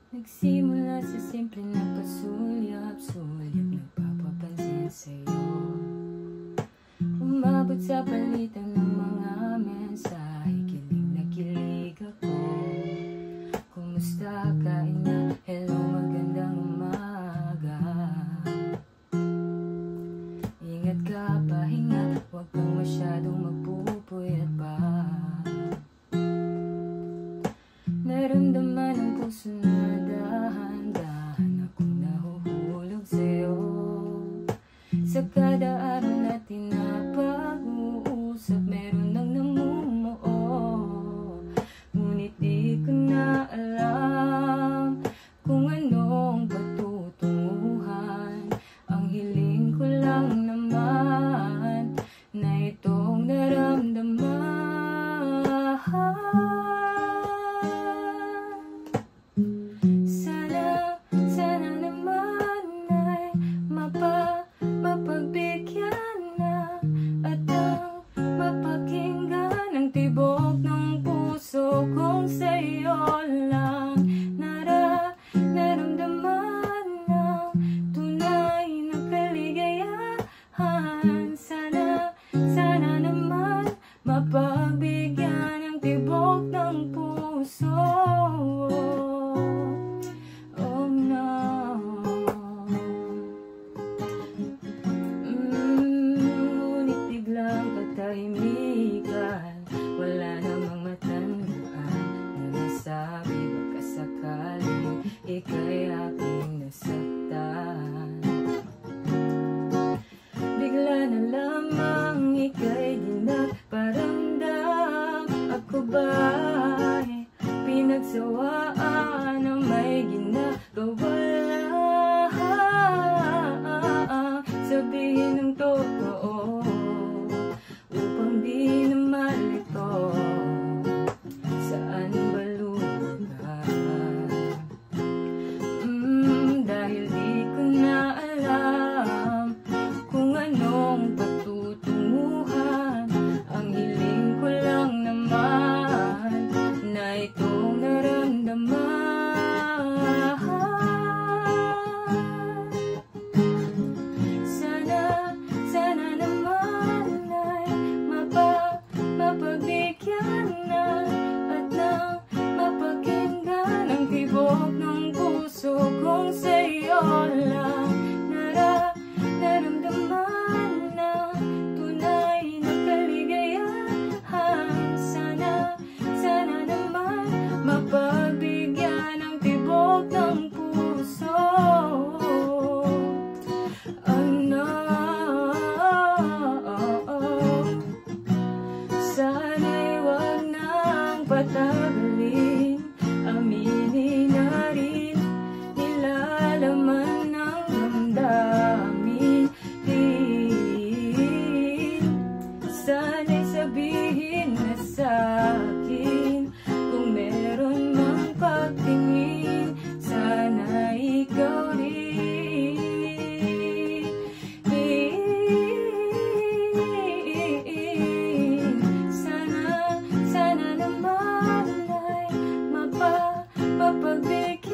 Nagsimula sa simple na pasulyap-sulyap, nagpapapansin sa'yo. Umabot sa palitan ng mga mensahe, kilig na kilig ako. Kumusta ka, ina? Hello, magandang umaga. Ingat ka, pahinga, huwag kang masyadong magpupuyat pa. Naramdaman ang puso na dahan-dahan akong nahuhulog sa'yo. Sa kada araw natin na pag-uusap, meron nang namumuo. Ngunit di ko na alam kung anong patutunguhan. Ang hiling ko lang naman na itong naramdaman. Sana naman ay mapagbigyan na at ang mapakinggan ang tibok ng puso kong sa'yo lang naramdaman ng tunay na kaligayahan. Sana naman mapagbigyan ang tibok ng puso. Katahimikan, wala namang matandaan na nasabi baka sakaling ika'y aking nasaktan. Bigla na lamang ika'y di nagparamdam. Ako ba'y pinagsawaan na may ginagawa lang? Sabihin ng totoo upang di na malito. Saan ba lugar? Dahil di ko na alam kung anong patutunguhan. Ang hiling ko lang naman na itong naramdaman. Sana naman ay mapagbigyan na at nang mapakinggan ang tibok ng puso kong sa'yo lang naramdaman ng tunay na kaligayahan. Sana naman mapagbigyan ang tibok ng puso. Sana'y wag nang patagalin, aminin na rin nilalaman ng damdamin. Sana'y sabihin na sa'kin kung meron mang pagtingin. Sana ikaw rin. Sana naman ay mapagbigyan